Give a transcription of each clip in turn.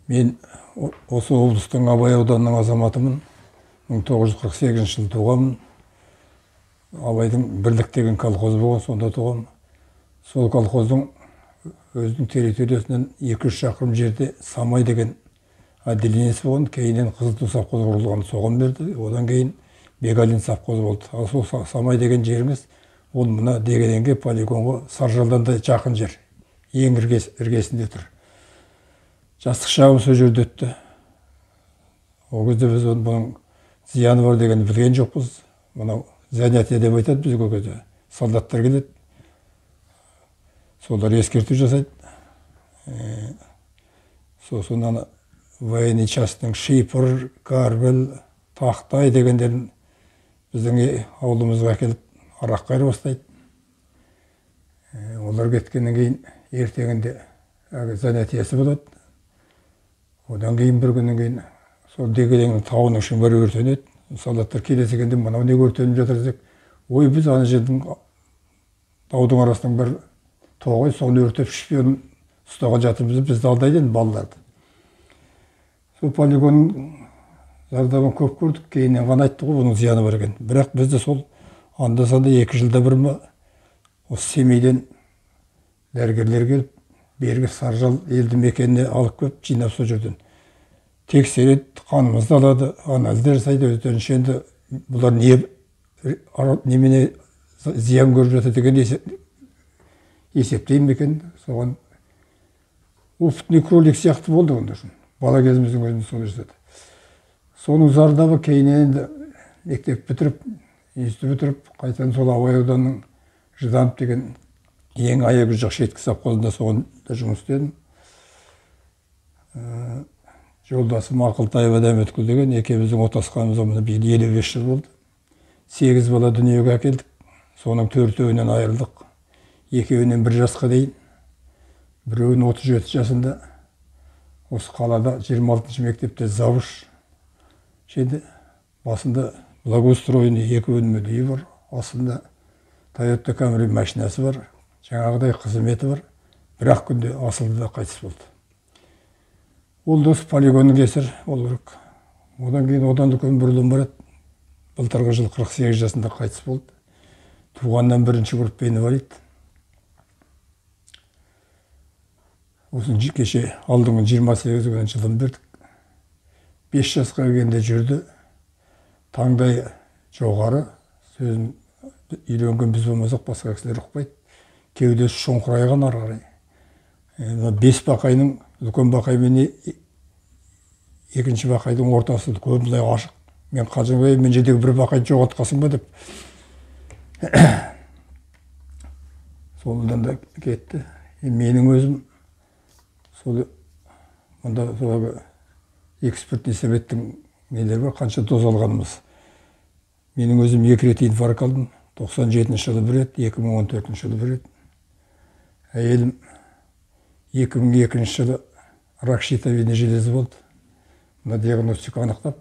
Мен осы облыстың Абай ауданының азаматымын. 1948 жылы туғанмын. Абайдың Бірлік деген колхозы болған, сонда туғанмын. Сол колхоздың өзінің территориясынан 200 шақырым жерде Самай деген отделениесі болған. Кейіннен Қызылту совхозы құрылған, соған берді. Одан кейін Бегалин совхозы болды. Ал сол Самай деген жеріміз, ол мына Дегенеңге, полигонға Саржалдан да жақын жер. Ең іргесінде тұр. Жастық шағым сол жерде өтті. Ол кезде біз бұның зияны бар деген білген жоқпыз. Мынау занятие деп айтады бізге кезде. Солдаттар келеді. Солар ескерту жасайды. Сосын военный частың Шипыр, Карбел, Тақтай дегендерін біздің ауылымызға келіп арақ қайыр бастайды. Олар кеткеннен кейін ертеңінде занятиесі болады. Одан кейін бір күннен кейін сол Дегенеңнің тауының шыңбары өртенеді. Солдаттар келесегенде мынау не өртеніп жатыр десек, ой, біз ана жердің таудың арасының бір тоғай, соны өртеп шпион ұстаған жатырмыз, бізді алдайды енді балаларды. Сол полигонның зардабын көп көрдік, кейіннен ғана айтты ғой, бұның зияны бар екен. Бірақ бізді сол анда-санда 2 жылда бір ма осы Семейден дәрігерлер келіп, бергі Саржал елді мекеніне алып келіп, жинап сол жерден тексереді, қанымызды алады, анализдер жасайды, өздерінше енді бұлар немене зиян көріп жатыр деген есептейін екен. Соған опытный кролик сияқты болды онда үшін. Бала кезіміздің өзінде соны жасады. Соның зардабы кейіннен енді мектеп бітіріп, институт бітіріп, қайтадан сол Абай ауданының Жданов деген ең аяғы жақ шеткі совхозында соғында жұмыс істедім. Жолдасым Ақылтаев Дәметкүл деген, екеуміздің отасқанымыз мына 55 жыл болды. 8 бала дүниеге әкелдік. Соның 4-еуінен айырылдық. 2-еуінен 1 жасқа дейін. Біреуін 37 жасында. Осы қалада 26 мектепте завуч. Шеді басында благоустроенный 2 бөлмелі үй бар. Астында Toyota Camry машинасы бар. Жаңағыдай қызметі бар. Бір-ақ күнде асылды қайтыс болды. Ол да полигонның кесір ол керек. Одан кейін одан үлкен бір ұлым барады. Былтырғы жылы 48 жасында қайтыс болды. Туғаннан 1-ші группа инвалид. Осын кеше алдыңғы 28 күні жылын бердік. 5 жасқа келгенде жүрді. Таңдай жоғары. Сөзін үйленген біз болмасақ басқа кісілер ұқпайды. Кеудесі шоңқырайған ары қарай. 5 бақайның үлкен бақай мен екінші бақайдың ортасы көбілай ашық. Мен қалжыңбай, мен жердегі бір бақайды жоғалтқасың ба деп. Солдан да кетті. Менің өзім сол мұнда экспертный советтің нелері бар, қанша доз алғанымыз. Менің өзім 2 рет инфаркт алдым. 97 жылы бір рет, 2014 жылы бір рет. Әйелім 2002 жылы рак щитовидной железы болды. Мына диагностика анықтап,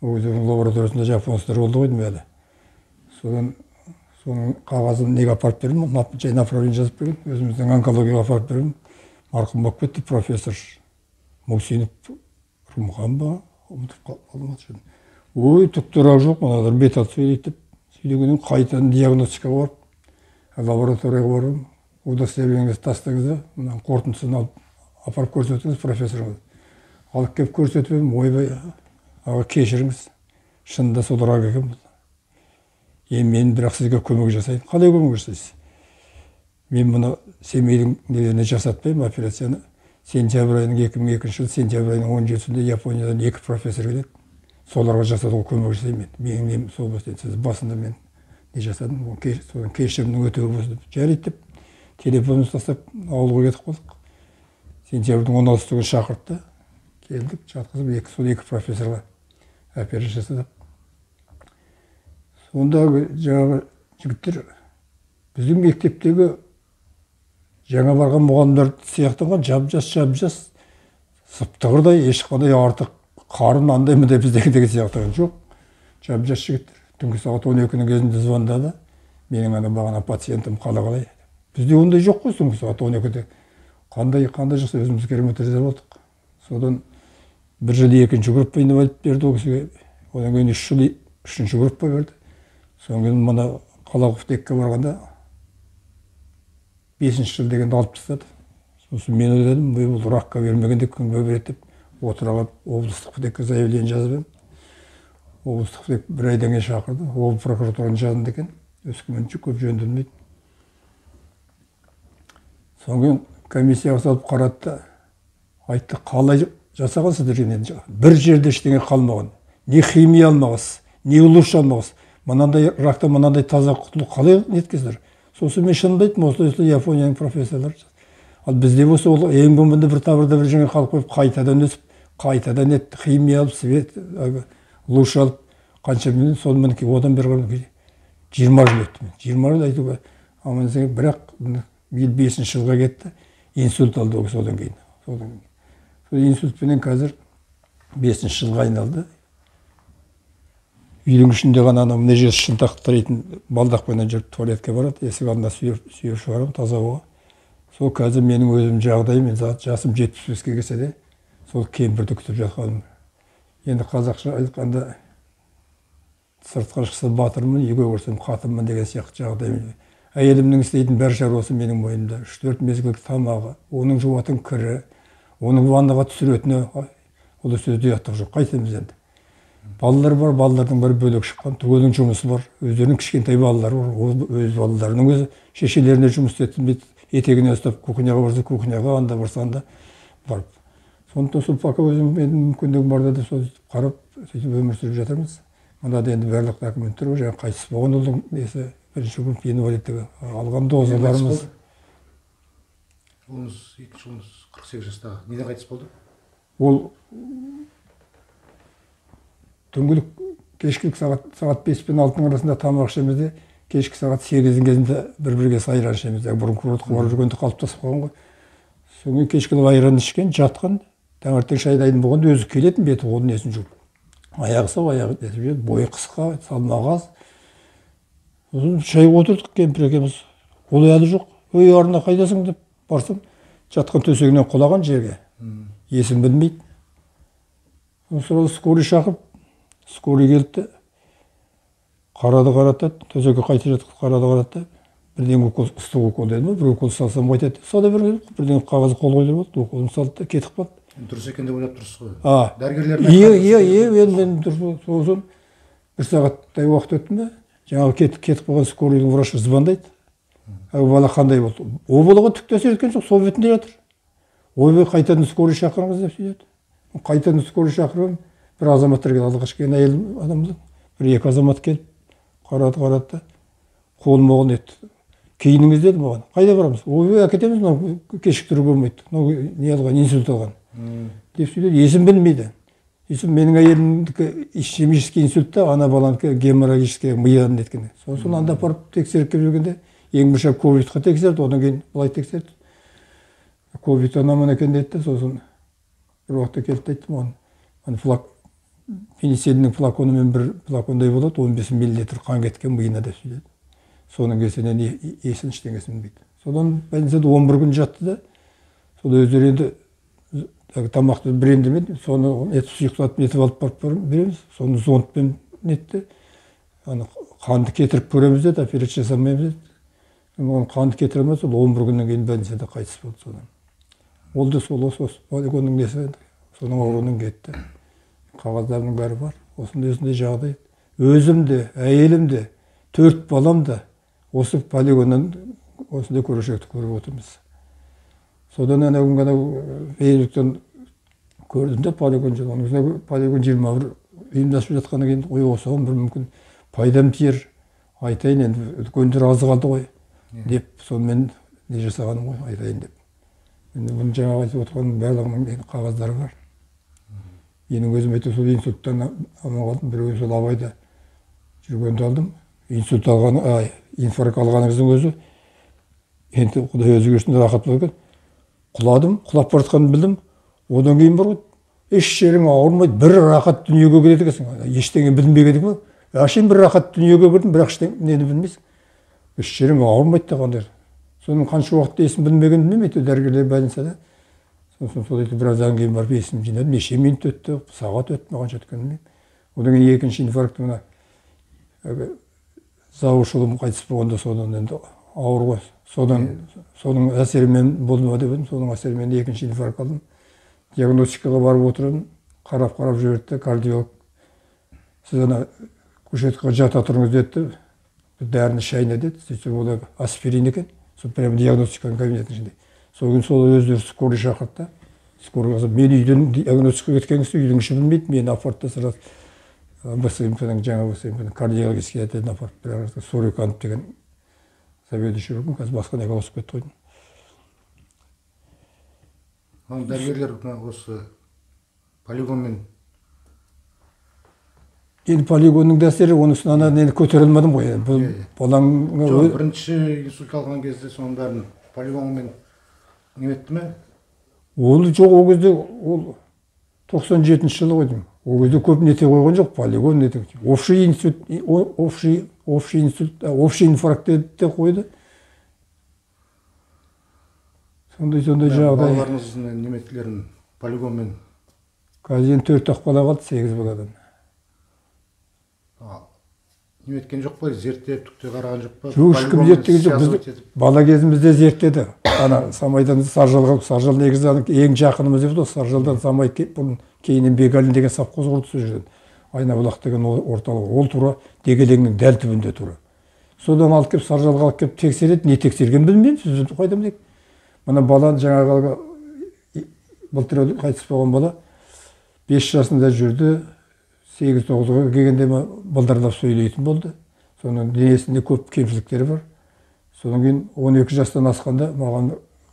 өзінің лабораториясында жапонецтер болды ғой әлі. Соның қағазын неге апарып бердім, жай направление жазып берген, өзіміздің онкологияға апарып бердім. Марқұм болып кетті профессор Мусинов Румхан ба, ұмытып қалмады. Ой, түк-тұрақ жоқ, мыналар металл сөйлейді деп, сөйлегеннен қайтадан диагностикаға барып, лабораторияға барып, удостоверениеңізді тастаңыз, мына қорытындысын алып апарып көрсетіңіз профессорға. Алып келіп көрсетіп едім, ойбай, аға кешіріңіз, шынында сол рак екен бұл. Мен бірақ сізге көмек жасайын. Қалай көмек жасайсыз? Мен мұны Семейдің нелеріне жасатпаймын операцияны. Сентябрь айының 2002 жылы сентябрь айының 17-сінде Япониядан 2 профессор келеді. Соларға жасатуға көмек жасаймын. Менің нем сол болсын. Сіз басында мен не жасадым, соның кешірімнің өтеуі болсын. Жарайды деп, телефонымызды тастап ауылға кетіп қалдық. Сентябрьдің 16 күні шақыртты. Келдік, жатқызып, сол 2 профессорға операция жасадық. Сондағы жаңағы жігіттер біздің мектептегі жаңа барған мұғалімдер сияқтанған жап-жас, сыптығырдай, ешқандай артық қарын андай мындай біздегі сияқтанған жоқ. Жап-жас жігіттер. Түнгі сағат 12-нің кезінде звондады. Менің ана бағана пациентім қалай. Бізде ондай жоқ қой түнгі сағат 12-де. Қандай жақсы өзіміз керемет резерв болдық. Содан бір жыл екінші группа инвалид берді ол кісіге. Одан кейін 3 жыл үшінші группа берді. Содан кейін мына Қалақовтекке барғанда 5-ші жыл дегенді алып тастады. Сосын мен ойладым, бұл раққа бермегенде кімге береді деп отыра қалып облыстық птекке заявление жазып едім. Облыстық птек бір айдан кейін шақырды. Ол прокуратураның жанында екен. Өскемен көп жөнделмейді. Содан кейін комиссияға салып қарады, айтты, қалай жасағансыздар енді. Бір жерде ештеңе қалмаған. Не химия алмағыз, не улуш алмағыз. Мынандай ракта мынандай таза құтылу қалай неткіздер? Сосын мен шынымды айттым, осылай Японияның профессорлары. Ал бізде болса ол ең болмағанда бір табырда бір жаңа қалып қойып, қайтадан өсіп, қайтадан химия алып, свет, луш алып, қанша білмейді, сол мінекей одан бері 20 жыл өтті. 20 жыл айтуға аман есен, бірақ 5-ші жылға кетті, инсульт алды ол содан кейін. Сол инсультпенен қазір 5-ші жылға айналды. Үйдің ішінде ғана мына жер шынтақ тірейтін балдақпенен жүріп туалетке барады, есік алдында сүйеп шығарам таза ауаға. Сол қазір менің өзім жағдайым, жасым 75-ке келсе де, сол кемпірді күтіп жатқаным. Енді қазақша айтқанда сыртқа шықса батырмын, үйге көрсем қатырмын деген сияқты жағдайым. Әйелімнің істейтін бәр шаруасы менің мойнымда. 3-4 мезгілік тамағы, оның жуатын кірі, оның ваннаға түсіретіні, ол сөзде аттық жоқ. Қайтеміз енді. Балалар бар, балалардың бәрі бөлек шыққан, түгелдің жұмысы бар, өздерінің кішкентай балалары бар, өз балаларының өзі шешелеріне жұмыс істетіп, етегіне ұстап, кухняға барса, кухняға, анда барса, анда барып. Сондықтан сол пока өзім мүмкіндігім барда да сол қарап, сөйтіп өмір сүріп жатырмыз. Мында да енді барлық документтер бар, жаңа қайтыс болған ұлдың несі, бірінші групп инвалидтігі алған дозаларымыз. Ұлыңыз, екінші ұлыңыз 48 жастағы. Неден қайтыс болды? Ол түнгілік кешкілік сағат 5 пен 6-ның арасында тамақ ішемізде, кешкі сағат 8-дің кезінде бір-бірге айран ішемізде. Бұрын құрылтқа барып жүргенде қалыптасып қалған ғой. Содан кешкілік айран ішкен, жатқан, таңертең шай дайын болғанда өзі келетін, беті қолын несін жуып. Аяғы сау, аяғы несіп жүреді, бойы қысқа, салмағы аз. Сосын шайға отырдық, кемпір екеуміз. Ол әлі жоқ. Ой, арына қайдасың деп барсам, жатқан төсегінен құлаған жерге. Есін білмейді. Сосын скорый шақырып, скорый келді, қарады, төсекке қайта жатқызып қарады, бірден укол, ыстық укол деді ме, бір укол салсам қайтады. Сонда бірден қағаз қол қойды болды, уколын салды да кетіп қалды. Дұрыс екен деп ойлап тұрсыз ғой. Дәрігерлердің мен дұрыс. Сосын бір сағаттай уақыт өтті ме, жаңағы кетіп қалған скорыйдың врачы звондайды. Бала қандай болды? Ол балаға түк әсер еткен жоқ, сол бетінде жатыр. Ойбай, қайтадан скорый шақырыңыз деп сөйледі. Қайтадан скорый шақырып, бір азаматтар келді, алғаш келген әйел адамымыз, бір-екі азамат келіп, қарады да, қолым оғын етті. Кейініңіз деді маған, қайда барамыз? Ойбай, әкетеміз, кешіктіру болмайды. Не алған, инсульт алған. Деп сөйледі, есім білмейді. Есім менің әйелімдікі ишемический инсультта, ана баламдікі геморрагический миyadan неткен. Сосын анда барып тексеріп келіп жүргенде, ең бірінші ковидқа тексерді, одан кейін былай тексерді. Ковид анамын екен деді, сосын бір уақытта келді айтты маған. Пенициллиннің флаконымен бір флакондай болады, 15 миллилитр қан кеткен миына деп сөйледі. Соның кесінен есін ештеңесін білмейді. Содан больницада 11 күн жатты да, сол өздері енді тамақты брендемеді, соны сұйықтатып нетіп алып барып береміз, соны зондпен нетті, қанды кетіріп көреміз деді, операция жасамаймыз деді. Қанды кетіре алмады, сол 11 күннен кейін больницада қайтыс болды содан. Ол да сол полигонның несі, соның ауруынан кетті. Қағаздарының бәрі бар. Осындай жағдай. Өзім де, әйелім де, 4 балам да осы полигоннан осындай көрешекті көріп отырмыз. Содан Фейсбуктан көрдім де полигон жоқ. Оның полигон 21 ұйымдасып жатқаннан кейін, ой, осыған бір мүмкін пайдам тиер, айтайын енді, үлкендер азы қалды ғой деп, сонымен не жасағаным ғой, айтайын деп. Енді бұны жаңа айтып отырғаның барлығының қағаздары бар. Менің өзім әйтеуір сол инсульттан аман қалдым, біреуі сол Абайда жүргенде алдым. Инсульт алған, инфаркт алғаныңыздың өзі, енді Құдай өзі көрсін рахат болған. Құладым, құлап бара жатқанын білдім. Одан кейін бар ғой, еш жерің ауырмайды, бір рахат дүниеге келеді екенсің. Ештеңе білмеген едік ме? Әшейін бір рахат дүниеге кірдім, бірақ нені білмейсің. Еш жерің ауырмайды да қандай. Соның қанша уақытта есін білмеген білмеймін, әйтеуір дәрігерлер больницада. сосын сол біраздан кейін барып есімді жинадым. Неше минут өтті, сағат өтті, маған жеткен білмеймін. Одан кейін екінші инфаркт мына зауышылым қайтыс болғанда содан енді ауыр ғой. Соның әсерімен болды ма деп едім, соның әсерімен екінші инфаркт алдым. Диагностикаға барып отырдым, қарап жіберді, кардиолог. Сіз ана кушеткаға жата тұрыңыз деді, дәріні шайна деді, сөйтсе ол аспирин екен. Сол прямо диагностиканың кабинетінің ішінде. Сол күн сол өздері скорый шақырды. Скорый қызы, мен үйден диагностикаға кеткен кісі үйдің іші білмейді, мені апарды сразу БСМП-ның жаңа БСМП-ның кардиологический отделіне апарды. Бірақ Суриканов деген заведующий жүргім, қазір басқа неге ауысып кетті қойдым. Дәрігерлер осы полигонмен енді полигонның дәстері, онысына енді көтере алмадым ғой. Балаңға бірінші инсульт алған кезде соның бәрін полигонмен неметті ме? Ол жоқ, ол кезде ол 97 жылы ғой деймін. Ол кезде көп нете қойған жоқ, полигон нете. Общий инфаркт те қойды. Сондай жағдай. Балаларыңыздың неметілерін полигонмен? Қазір 4 бала қалды, 8 баладан. Неметкен жоқ па? Зерттеп, түкте қараған жоқ па? Жоқ, ешкім зерттеген жоқ. Бала кезімізде зерттеді. Ана Самайдан Саржалға, Саржал негізі ең жақынымыз еді, Саржалдан Самай кейінен Бегалин деген совхоз құрды сол жерден. Айнабұлақ деген орталық. Ол тура Дегелеңнің дәл түбінде тура. Содан алып келіп Саржалға алып келіп тексереді, не тексерген білмеймін, сіз қайдам дейік. Мына баланы жаңағы былтыр қайтыс болған бала 5 жасында жүрді, 8-9-ға келгенде балдарлап сөйлейтін болды. Соның денесінде көп кемшіліктері бар. Содан кейін 12 жастан асқанда маған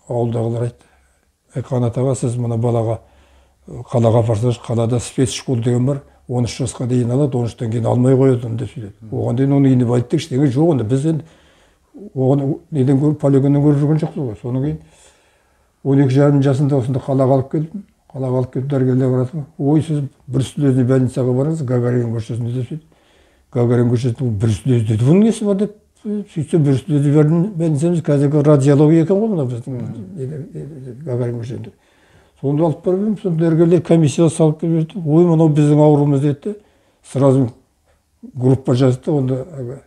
ауылдағылар айтты. Қанат аға, сіз мына балаға қалаға апарсаңыз, қалада спецшкол деген бар, 13 жасқа дейін алады, 13-тен кейін алмай қояды деп сөйледі. Оған дейін оны үйіне барып ештеңе жоқ, онда біз енді оған неден көріп, полигоннан көріп жүрген жоқпыз ғой. Содан кейін 12,5 жасында осында қалаға алып келдім. Қалаға алып келіп дәрігерлер қарады. Ой, сіз Брюсселезный больницаға барыңыз, Гагарин көшесінде деп сөйтті. Гагарин көшесінде Брюсселез деді. Бұның несі бар деп сөйтсе Брюсселезный больницамыз қазіргі радиология екен ғой, мына біздің Гагарин көшесінде. Сонда алып барып едім, сонда дәрігерлер комиссияға салып келіп жүрді. Ой, мынау біздің ауруымыз деді. Сразу группа жазды, онда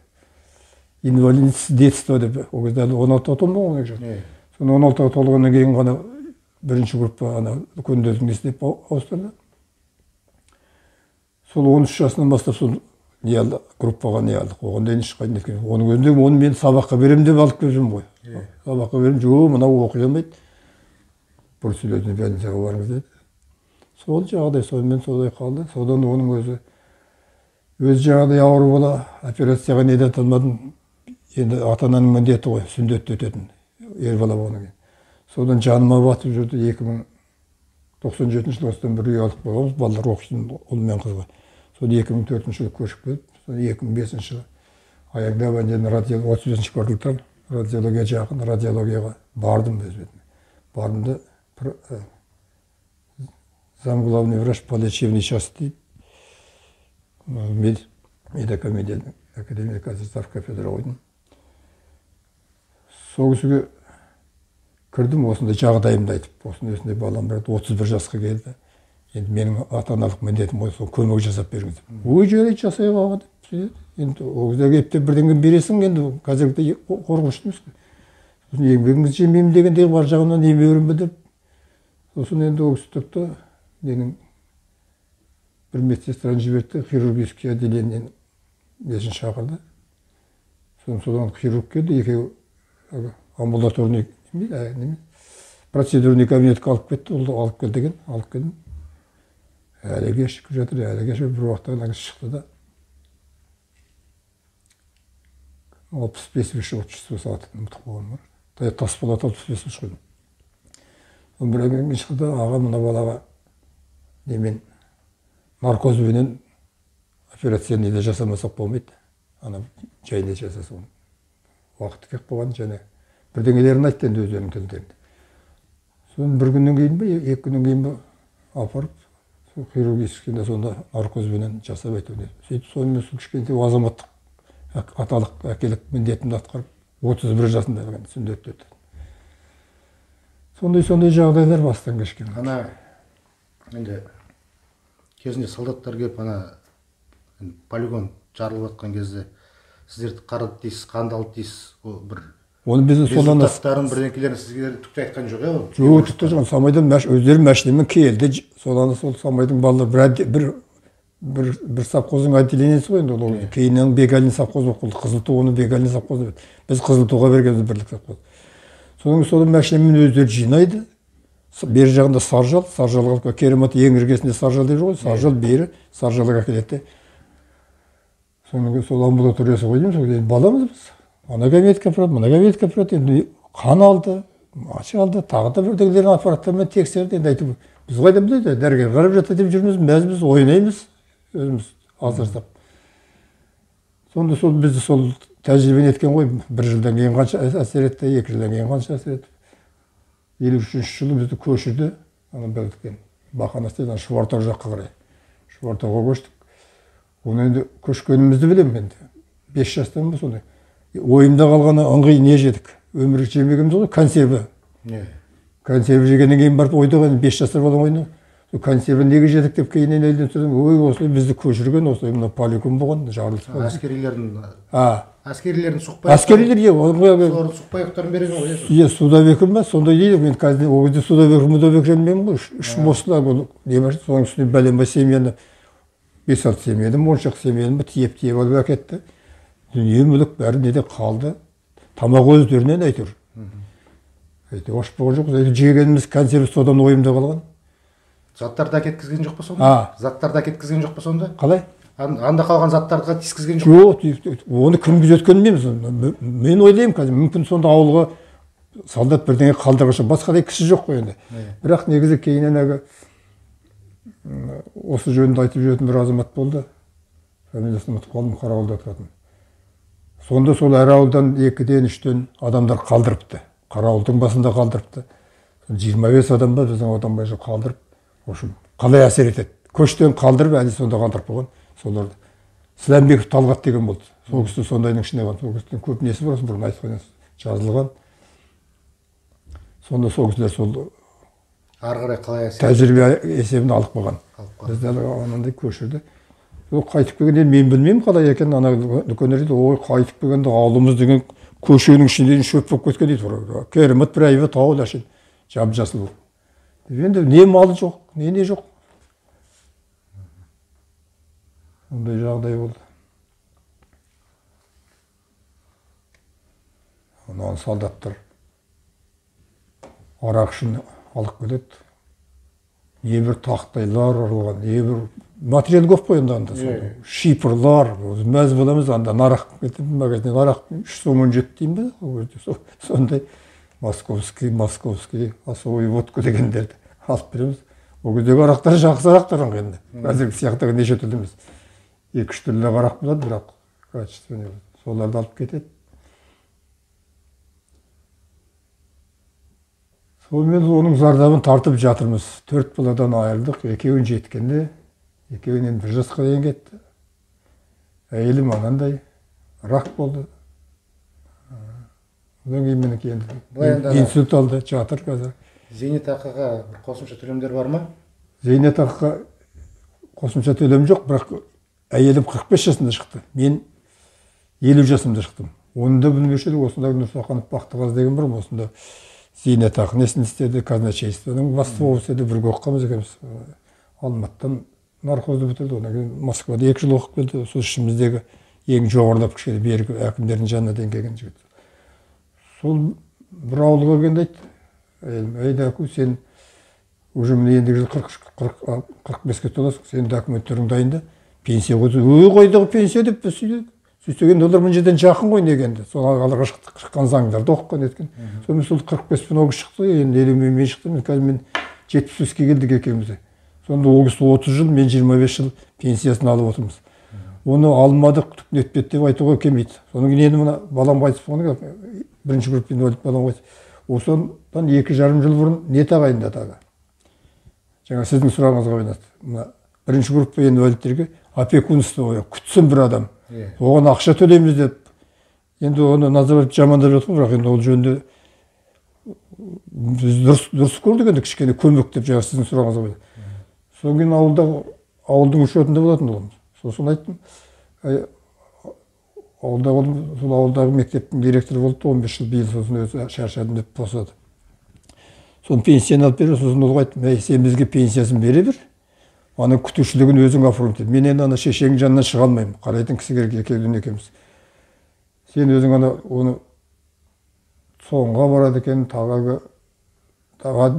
инвалидность детства деп. Ол кезде 16-ға толмаған ғой. Соны 16-ға толғаннан кейін ғана бірінші группа көндердің несіне ауыстырды. Сол 13 жасынан бастап сол группаға не алдық. Оған дейін ешқайда неткен. Оның өзінде оны мен сабаққа беремін деп алып келіп жүрмін ғой. Сабаққа беремін, жоқ, мынау оқи алмайды. Брюсселезный больницаға барыңыз деді. Сол жағдай, сонымен солай қалды. Содан оның өзі жағдай ауыр бола, операцияға не де алмадым. Енді ата-ананың міндеті ғой, сүндетті өтетін. Ер бала болғаннан кейін. Содан жаныма батып жүрді. 2097 жылы осыдан бір үй алып болғанбыз, балалар оқитын ұл мен қызға. Содан 2004 жылы көшіп келіп, содан 2005 жылы аяқтап енді 35-ші кварталдан радиология жақын радиологияға бардым өз бетіме. Бардым да зам главный врач по лечебной части медикамедиальной академии қазір кафедра қойдым. Сол кісіге кірдім, осындай жағдайымды айтып, осындай балам бар, 31 жасқа келді. Енді менің ата-аналық міндетім ғой, сол көмек жасап беріңіз. Ой, жарайды, жасай қалған деп. Енді ол кезде ептеп бірдеңе бересің, енді қазіргі қорқынышты емес. Сосын еңбегіңізді жемеймін дегенде бар жағынан еңбегім деп. Сосын енді ол кісі тұрды, менің бір медсестраны жіберді, хирургический отделениеден несін шақырды. Содан хирург келді, екеуі амбулаторный процедурный кабинетке алып кетті, ол алып кел деген, алып келдім. Әлі кешіп жатыр, бір уақытта шықты да 65 общество сағатын ұмытып болған бар. Тасболат 65 қойдым. Бір күн шықты да, аға мына балаға немен наркозбенен операция неде жасамасақ болмайды. Ана жайында жасасың. Уақыты кеп болған және бірдеңелерін айтты енді өздерінің тілдерінде. Содан бір күннен кейін бе, 2 күннен кейін бе апарып, хирургическийде сонда наркозбенен жасап айтуды. Сөйтіп сонымен кішкентай азаматтық аталық әкелік міндетімді атқарып, 31 жасында сүндетті өтті. Сондай жағдайлар бастан кешкен. Ана енді кезінде солдаттар келіп ана полигон жарылып жатқан кезде сіздерді қарады дейсіз, қандалды дейсіз, ол бір Оны біз содан результаттарын бірдеңкелерін сізге түкте айтқан жоқ, иә? жоқ, түкте жоқ. Самайдан өздері машинамен келді. Содан сол Самайдың балалары бір совхоздың отделениесі ғой енді ол. Кейіннен бегальный совхоз болып қалды. Қызылту оны бегальный совхоз деп. Біз Қызылтуға бергенбіз бірлік совхоз. Содан машинамен өздері жинайды. Бер жағында Саржалға Керемат ең іргесінде Саржал деп ғой. Саржал бері Саржалға келеді. Сол амбулаториясы ғой дейміз, сол баламыз біз. Ана гамметке апарады, мына гамметке апарады, енді қан алды, мач алды, тағы да бірдеңелерін аппараттармен тексерді, енді айтып, біз қайда біледі, дәрігер қарап жатыр деп жүрміз, біз ойнаймыз, өзіміз азырсап. Сонда сол бізді сол тәжірибені еткен ғой, бір жылдан кейін қанша әсер етті, 2 жылдан кейін қанша әсер етті. 53 жылы бізді көшірді, ана бәлдіккен, Бақанастан Шұбартау жаққа қарай. Шұбартауға көштік. Оны енді көшкенімізді білемін енді. 5 жастан ба сондай. Ойымда қалғаны ыңғай не жедік? Өмірлік жемегіміз ғой, консерві. Консерві жегеннен кейін барып ойдаған 5 жасар балам ойны. Консерві неге жедік деп кейіннен елден сөйледім. Ой, осылай бізді көшірген, осылай мына полигон болған, жарылыс болған. Әскерилердің сұқпай. Әскерилер солардың сұқпайықтарын берген ғой. Иә, Судабекім ба, сондай дейді. Мен қазір ол кезде Судабек жемеймін ғой. 3 мосылар бұл не бар? Соның үстіне бәленбай семьяны 5-6 семьядан, 10 семьядан тиеп алып әкетті. Дүние мүлік бәрі неде қалды. Тамақ өздерінен әйтеуір. Аш болған жоқ. Жегеніміз консерві содан ойымда қалған. Заттарды әкеткізген жоқ па сонда? Заттарды әкеткізген жоқ па сонда? Қалай? Анда қалған заттарды тискізген жоқ? Жоқ, оны кім күзеткенін білмейміз. Мен ойлаймын қазір, мүмкін сонда ауылға солдат бірдеңе қалдырғышы, басқадай кісі жоқ қой енді. Бірақ негізі кейінен осы жөнінде айтып жүретін бір азамат болды. Фамилиясын ұмытып қалдым, Қарауылда тұратын. Сонда сол әр ауылдан 2-ден 3-тен адамдар қалдырыпты. Қарауылдың басында қалдырыпты. 25 адам ба біздің одан байжы қалдырып, қалай әсер етеді? Көштен қалдырып, әлі сонда қалдырып болған. Соларды. Сіләмбеков Талғат деген болды. Сол кісі сондайдың ішіне қалды. Сол кісінің көп несі бар, бұрын айтқан жазылған. Сонда сол кісілер сол ары қарай қалай әсер тәжірибе есебін алып қалған. Бізді анандай көшірді. Ол қайтып келгенде мен білмеймін қалай екен, ана дүкендер дейді, ой қайтып келгенде ауылымыз деген көшенің ішінде шөп болып кеткен дейді. Керемет бір айва тау ләшін, жап-жасыл болып. Енді не малы жоқ, не жоқ. Ондай жағдай болды. Онан солдаттар арақ үшін алып келеді. Не бір тақтайлар ұрылған, не бір материал көп қой анда. Шипырлар, мәз боламыз, анда нарақ кетіп, магазиннен арақ 3 сомын жетті деймін бе? Сондай московский, особый водка дегендерді алып береміз. Ол кездегі арақтар жақсы арақтар енді. Қазіргі сияқтағы неше түрлі емес. 2-3 түрлі арақ болады, бірақ качественный. Соларды алып кетеді. Сонымен оның зардабын тартып жатырмыз. 4 баладан айырылдық, 2-ін жеткенде, 2-ін 1 жасқа дейін кетті. Әйелім анандай рак болды. Одан кейін менікі енді инсульт алды, жатыр қазір. Зейнетақыға қосымша төлемдер бар ма? Зейнетақыға қосымша төлем жоқ, бірақ әйелім 45 жасында шықты. Мен 50 жасымда шықтым. Оны да білмеуші еді, осындағы Нұрсақанов Бақтығаз деген бір, осында зейнетақы несін істеді, казначействоның бастығы болып істеді, бірге оқығанбыз екенбіз. Алматыдан нархозды бітірді, одан кейін Москвада 2 жыл оқып келді. Сол ішіміздегі ең жоғарылап кішкене бергі әкімдердің жанына дейін келген жігіт. Сол бір ауылға келгенде айтты, әйелім, әку, сен уже міне ендігі жыл 45-ке толасың, сен документтерің дайында, пенсия қойды. Қойдағы пенсия деп біз сөйдедік. Сөйтсеген доллар мың жерден жақын ғой негенді. Сол алға шыққан заңдарды оқыған еткен. Сонымен сол 45 мың оғы шықты, енді 50 мен шықтым. Қазір мен 73-ке келдік екеумізде. Сонда оғысы 30 жыл, мен 25 жыл пенсиясын алып отырмыз. Оны алмадық, түк нетпеді деп айтуға келмейді. Соның кейін енді мына балам қайтыс болған, 1-ші группа инвалид балам қайтыс. Осыдан 2,5 жыл бұрын не тағайындады аға? Жаңа сіздің сұрағыңызға байланысты. Мына 1-ші группа инвалидтерге опекунство күтсін бір адам. Оған ақша төлейміз деп. Енді оны Назарбаев жамандап жатқан, бірақ енді ол жөнінде біз дұрыс көрдік енді кішкене көмек деп жаңа сіздің сұрағыңызға байланысты. Содан кейін ауылдың учетында болатын ұлым. Сосын айттым, сол ауылдағы мектептің директоры болды, 15 жыл биыл, сосын өзі шаршадым деп босады. Соны пенсияны алып беріп, сосын ұлға айттым, сен бізге пенсиясын бере бер, ана күтушілігін өзің оформить ет. Мен енді ана шешенің жанынан шыға алмаймын, қарайтын кісі керек екеуден екеуміз. Сен өзің оны соңға барады екен, тағы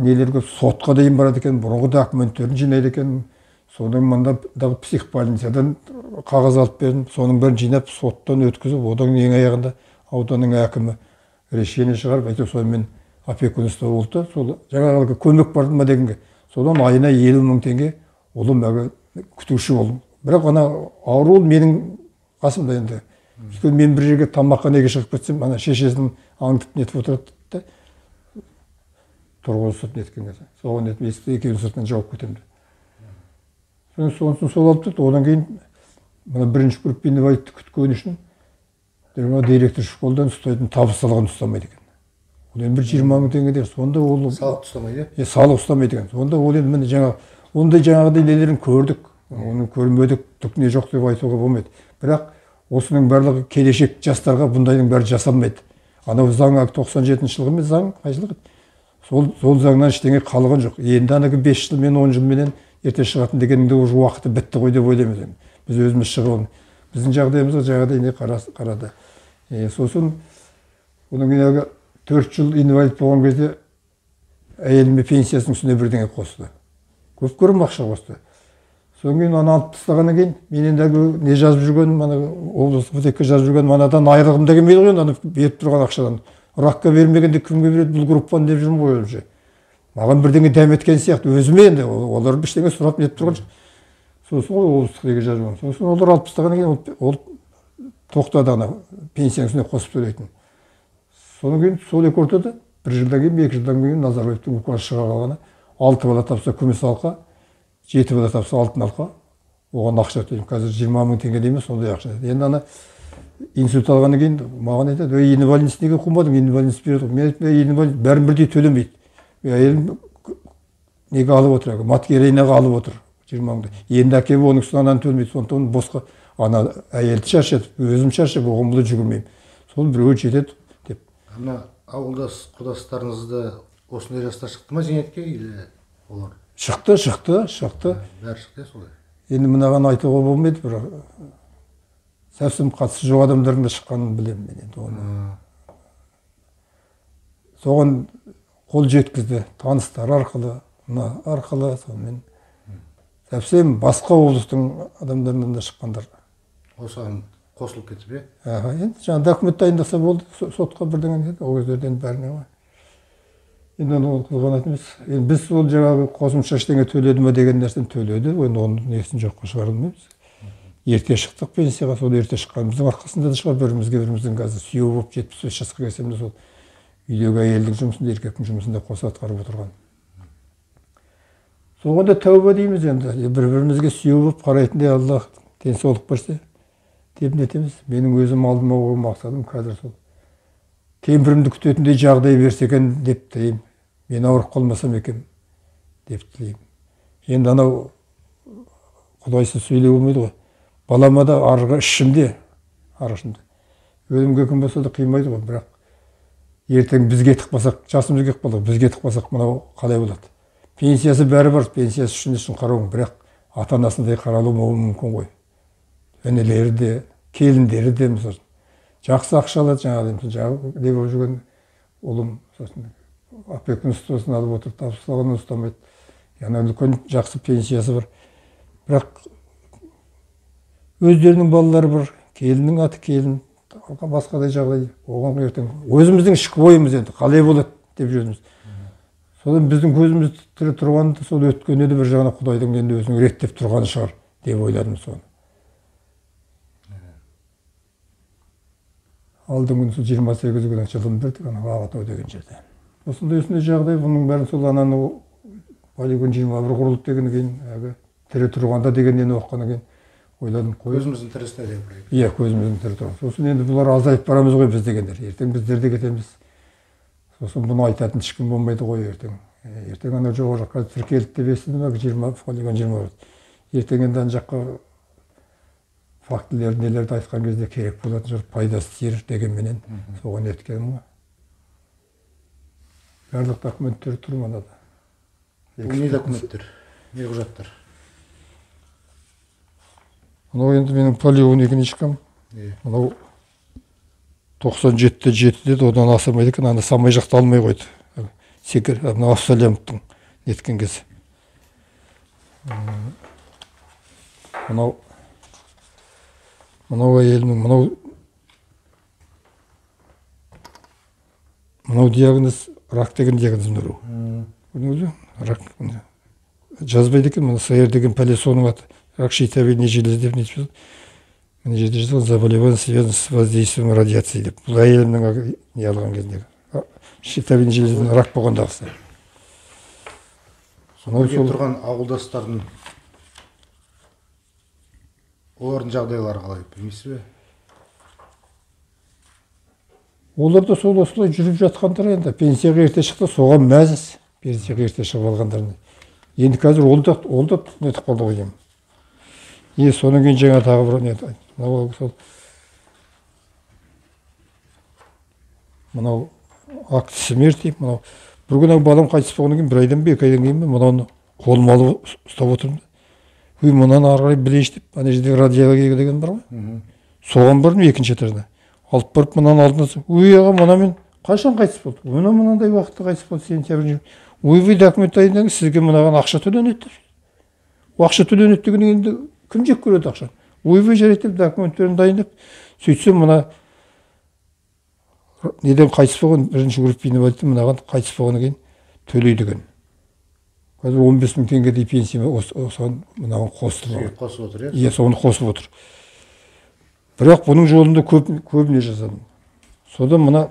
нелерге сотқа дейін барады екен, бұрынғы документтерін жинайды екен. Содан мындағы психбольницадан қағаз алып бердім, соның бәрін жинап, соттан өткізіп, одан ең аяғында ауданның әкімі решение шығарып, әйтеуір сонымен опекунство болды. Сол жаңағы көмек барды ма дегенге. Содан айына 50 000 теңге ұлым күтуші болдым. Бірақ ана ауру менің қасымда енді. Мен бір жерге тамақханаға шығып кетсем, ана шешесінің аңдып нетіп отырады да, тұрғызып неткен кезде. Соған нетіп есікті екеуінің сыртынан жауып кетемін. Сонысын сол алып тұрды. Одан кейін бірінші групп инвалидті күткен үшін директор школдан ұстайтын табыс салығын ұстамайды екен. Ол енді бір 20 000 теңге дер. Сонда ол салық ұстамайды? Салық ұстамайды екен. Сонда ол енді міне ондай жаңағыдай нелерін көрдік. Оны көрмедік, түк не жоқ деп айтуға болмайды. Бірақ осының барлығы келешек жастарға бұндайдың бәрі жасалмайды. Анау заң 97 жылғы мен заң қай жылғы? Сол заңнан ештеңе қалған жоқ. Енді анаға 5 жыл мен 10 жыл менен ерте шығатын дегенде уже уақыты бітті ғой деп ойлаймыз. Біз өзіміз шығып, біздің жағдайымызға жаңағыдай не қарады. Сосын оның кейін 4 жыл инвалид болған кезде әйеліме пенсиясының үстіне бірдеңе қосты. Көп көрім ақша қосты. Содан кейін аны алып тастағаннан кейін мен енді не жазып жүрген, облыстық ипотека жазып жүрген анадан айырылғым да келмейді ғой, аны беріп тұрған ақшадан. Раққа бермегенде кімге береді, бұл группаны деп жүрмін ғой өзімше. Маған бірдеңе дәм еткен сияқты, өзіме енді олар ештеңе сұрап нетіп тұрған жоқ. Сосын облыстық ипотека жазып жүрген. Сосын олар алып тастағаннан кейін ол тоқтады, ана пенсияның үстіне қосып төлейтін. Содан кейін сол екі ортада 1 жылдан кейін, 2 жылдан кейін Назарбаевтың указ шыға қалғаны 6 бала тапса күміс алқа, 7 бала тапса алтын алқа, оған ақша төлеймін. Қазір 20 000 теңге дейміз, сондай ақша. Енді ана инсульт алғаннан кейін маған айтады, инвалидность неге қоймадың, инвалидность береді. Мен айтып, инвалид бәрін бірдей төлемейді. Әйелім неге алып отыр, маткерейнаға алып отыр 20 000. Енді әкеп оның үстіне ананы төлмейді. Сондықтан босқа ана әйелді шаршатып, өзім шаршап, оған бұлы жүгірмеймін. Сол біреуі жетеді деп. Ана ауылдас құрдастарыңызды осындай жастар шықты ма зейнетке, или олар? Шықты. Бәрі шықты солай. Енді мынаған айтуға болмайды, бірақ сәпсім қатысы жоқ адамдардың да шыққанын білемін мен енді оны. Соған қол жеткізді, таныстар арқылы, арқылы, сонымен сәпсем басқа облыстың адамдарынан да шыққандар. Осыған қосылып кетіп, е? Енді жаңа документ дайындаса болды, сотқа бірдеңе деді, ол кездерден бәріне ғой. Енді оны қылған айтмыз. Біз ол жаңағы қосымша ештеңе төледі ме деген нәрсені төледі, енді оның несін жоққа шығарылмаймыз. Ерте шықтық пенсияға, сол ерте шыққанымыздың арқасында да шығар, біріміздің қазір сүйеу болып 75 жасқа келсем де сол үйдегі әйелдің жұмысында, еркектің жұмысында қоса атқарып отырған. Соған да тәуба дейміз енді, бір-бірімізге сүйеу болып қарайтындай Алла денсаулық берсе деп нетеміз. Менің өзім алдыма қойған мақсатым қазір сол кемпірімді күтетіндей жағдай берсе екен деп тілеймін. Мен ауырып қалмасам екен деп тілеймін. Енді анау құдайсыз сөйлеу болмайды ғой. Балама да арғы ішімде, арғышымда. Өлімге кім болса да қимайды ғой, бірақ ертең бізге тықпасақ, жасымыз келіп қалды, бізге тықпасақ мынау қалай болады? Пенсиясы бәрі бар, пенсиясы үшін қарауың, бірақ ата-анасындай қаралу мүмкін ғой. Өнелері де, келіндері де мысалы. Жақсы ақша алады жаңағы не болып жүрген ұлым, опекунствосын алып отыр, табыс салығын ұстамайды. Яғни үлкен жақсы пенсиясы бар. Бірақ өздерінің балалары бар, келіннің аты келін, басқадай жағдай, оған ертең өзіміздің ішкі ойымыз енді қалай болады деп жүрміз. Содан біздің көзіміз тірі тұрғанда сол өткенде де бір жағына Құдайдың енді өзінің реттеп тұрғаны шығар деп ойладым соны. Алдың күні сол 28 күні жылын бердік, Ағатау деген жерде. Осындай жағдай, бұның бәрін сол ананы полигон 21 құрылып деген кейін, тірі тұрғанда дегеннен оққаннан кейін ойладым. Көзіміздің тірісіне де бір. Иә, көзіміздің тірі тұрған. Сосын енді бұлар азайып барамыз ғой біз дегендер. Ертең біздер де кетеміз. сосын бұны айтатын ешкім болмайды ғой ертең. Ертең ана жоғары жаққа тіркелді деп естідім, 20 полигон 20 болды. Ертең енді ана жаққа фактілерді нелерді айтқан кезде керек болатын жер пайдасы тиер дегенменен соған еткенім ғой. Барлық документтер тұр мынада. Бұл не документтер? Не құжаттар? Мынау енді менің полигон екіншім. Мынау 97-те 7 деді, одан асырмайды екен, ана самай жақта алмай қойды. Секір, мына Авсалямовтың неткен кезі. Мынау әйелінің, мынау диагноз, рак деген диагноз нұру. Рак, жазбайды екен, мына СР деген пәле соның аты. Рак щитовидной железы деп нетіп жазды. Мына жерде жазған заболевание связано с воздействием радиации деп. Бұл әйелімнің не алған кезіндегі. Щитовидной железінің рак болғандағысы. Бірге тұрған ауылдастардың олардың жағдайлары қалай, білмейсіз бе? Олар да солай жүріп жатқандар енді. Пенсияға ерте шықты, соған мәзіс. Пенсияға ерте шығып алғандарына. Енді қазір ол да нетіп қалды ғой деймін. Содан кейін жаңа тағы бір не айтады. Мынау акт смерти, мынау бір күні балам қайтыс болғаннан кейін, бір айдан ба, 2 айдан кейін мынаны қолыма алып ұстап отырмын. Мынаны ары қарай білейінші деп, ана жерде радиология деген бар ғой. Соған бардым екінші этажда. Алып барып мынаны алдына, аға, мына мен қашан қайтыс болды? Мынандай уақытта қайтыс болды, сентябрь. Вы документ дайындаңыз, сізге мынаған ақша төленеді. Ақша төленеді деген енді кім жек көреді ақша? Вы жарайды деп документтерін дайындап, сөйтсем мына неден қайтыс болған, бірінші группа инвалидті мынаған қайтыс болғаннан кейін төлейді екен. Қазір 15 мың теңгедей пенсия осыған мынаған қосылып отыр. Соны қосып отыр. Бірақ бұның жолында көбіне жасадым. Содан мына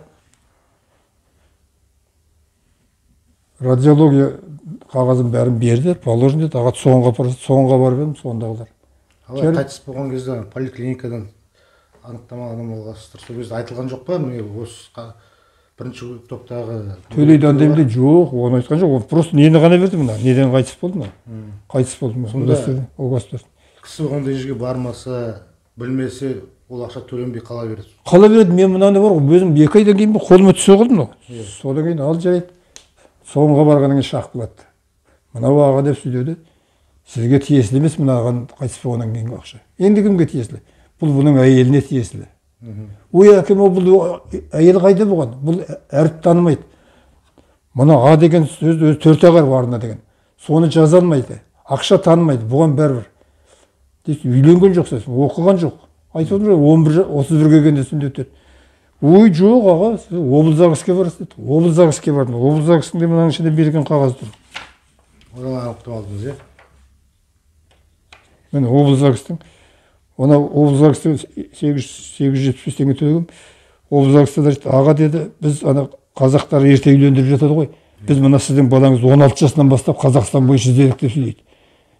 радиология қағазын бәрін берді, положен деді, ағат соңға барып едім, соңдағылар. Алай қайтыс болған кезде поликлиникадан анықтама адам алғасыздар. Сол кезде айтылған жоқ па? Осы бірінші топтағы төлейді андаймды жоқ, оны айтқан жоқ. Просто нені ғана берді мына, неден қайтыс болды ма? Қайтыс болды ма? Кісі ондай жерге бармаса, білмесе, ол ақша төленбей қала береді. Қала береді, мен мынаны бар ғой, өзім 2 айдан кейін қолыма түсе қалдым. Содан кейін ал жарайды. Соңға барғаннан кейін шақ болады. Мынау аға деп сөйледі. Сізге тиесілі емес, мынаған қайтыс болғаннан кейінгі ақша. Енді кімге тиесілі? Бұл бұның әйеліне тиесілі. Ой, әкем, бұл әйел қайда болған? Бұл әріп танымайды. Мұна А деген сөз 4 ағар барына деген. Соны жаза алмайды. Ақша танымайды. Бұған бәрібір. Үйленген жоқ сіз, оқыған жоқ. Айтып отырмын, 31-ге келгенде сүндет өтеді. Ой, жоқ аға, сіз облзағыске барасыз деді. Облзағыске бардым. Облзағыстың мынаның ішінде берген қағаз тұр. Одан анықтап алдыңыз, Мен облзағыстың, ona облзағыстың 875 теңге төлегем. Облзағыстар аға деді, біз ана қазақтар ерте үйлендіріп жатады ғой. Біз мына сіздің балаңыз 16 жасынан бастап Қазақстан бойынша іздедік деп сөйлейді.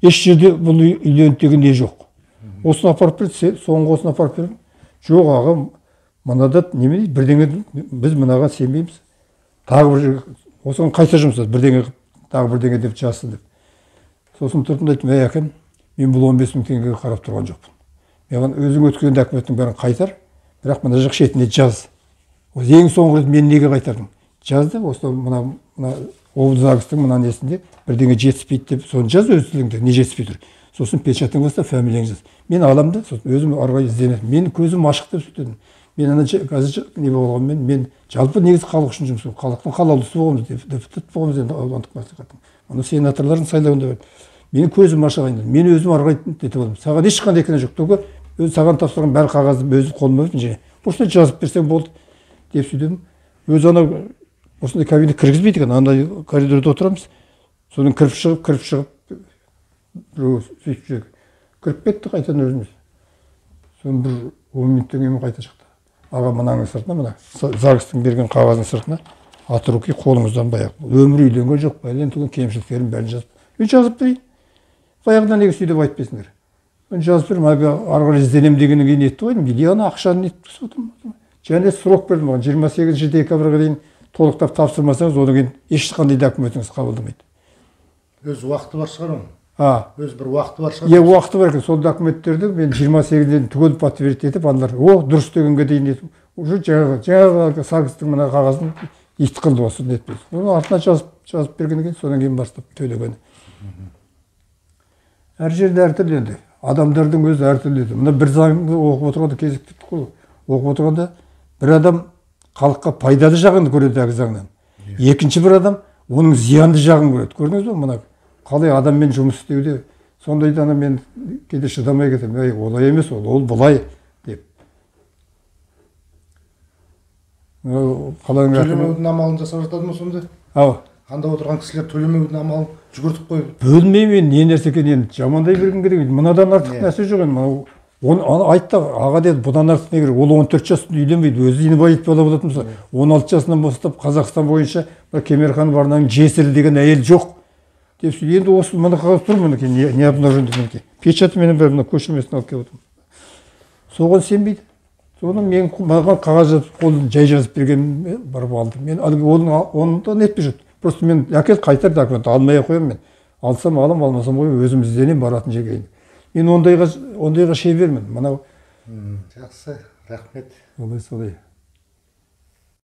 Еш жерде бұл үйленді деген не жоқ. Осыны апарып берді, соңғы осыны апарып бердім. Жоқ аға, мынада неме дейді, бірдеңе біз мынаға сенбейміз. Тағы бір осыған қайта жұмсады, бірдеңе тағы бірдеңе деп жазсын деп. Сосын тұрдым да айттым, әкем, мен бұл 15 мың теңгеге қарап тұрған жоқпын. Маған өзің өткен документтің бәрін қайтар, бірақ мына жақ шетіне жаз. Ең соңғы рет мен неге қайтардым? Жазды, осы мына облзағыстың мына несінде бірдеңе жетіспейді деп, соны жаз өз тіліңде, не жетіспей тұр. Сосын печатың баста фамилияң жаз. Мен алам да, сосын өзім арғай ізденемін. Мен көзім ашық деп сөйтедім. Мен ана қазір не болғанмен, мен жалпы негізі халық үшін жұмыс, халықтың қалаулысы боламыз, депутат боламыз енді аудандық мәслихаттың. Оны сенаторлардың сайлауында берді. Менің көзім ашық айналды. Мен өзім арғайтын деп алдым. Саған ешқандай кінә жоқ. Только өзі саған тапсырған бәр қағазды өзім қолыма бердім және осындай жазып берсең болды деп сөйдедім. Өзі ана осындай кабинет кіргізбейді екен. Андай коридорда отырамыз. Содан кіріп шығып біреу сөйтіп жүр. Кіріп кетті қайтадан өзіміз. Содан бір 10 минуттан кейін қайта шықты. Аға мынаның сыртына, мына ЗАГСтың берген қағаздың сыртына от руки қолыңыздан баяғы. Өмір үйленген жоқ, бәлен түген кемшіліктерін бәрін жазып. Мен жазып берейін. Баяғыдан неге сөйтіп айтпайсыңдар. Мен жазып бердім, ары қарай ізденем дегеннен кейін нетті ғой. Миллион ақшаны неткізіп отырмын. Және срок бердім оған 28 декабрьға дейін толықтап тапсырмасаңыз одан кейін ешқандай документіңіз қабылдамайды. Өз уақыты бар шығар оның. Өз бір уақыты бар шығар. Уақыты бар екен. Сол документтерді мен 28-ден түгел подтвердить етіп, аналар дұрыс дегенге дейін етіп, уже жаңағы сагстың мына қағазын ит қылды осы нетпес. Оны артына жазып берген екен, содан кейін бастап төлеген. Әр жерде әртүрлі енді. Адамдардың өзі әртүрлі. Мына бір заңды оқып отырғанда кезіктік қой. Оқып отырғанда бір адам халыққа пайдалы жағын көреді әр заңнан. Екінші бір адам оның зиянды жағын көреді. Көрдіңіз бе мына қалай адаммен жұмыс істеуде? Сондайда мен кейде шыдамай кетемін. Олай емес, ол былай деп. Төлемеудің амалын жасап жатады ма сонда? Анда отырған кісілер төлемеудің амалын жүгіртіп қойып. Бөлмеймін, не нәрсе екенін жамандай берген керек. Мынадан артық нәрсе жоқ енді. Оны айтты, аға деді, бұдан артық не керек? Ол 14 жасында үйленбейді, өзі инвалид бала болатын болса, 16 жасынан бастап Қазақстан бойынша Кемерхан Варнаның жесірі деген әйел жоқ. Деп сөйледі. Енді осы мына қағаз тұр, мінекей, не обнаружен дегенке. Печаты менен бәрі мына көшірмесін алып келіп отырмын. Соған сенбейді. Соны мен маған қағаз жазып, қолын жай жазып берген барып алдым. Мен оны да нетпей жүрді. Просто мен әкел қайтар документ алмай қоямын мен. Алсам алам, алмасам қоямын, өзім ізденем баратын жерге. Мен ондайға шей бермін. Мынау жақсы, рахмет. Солай.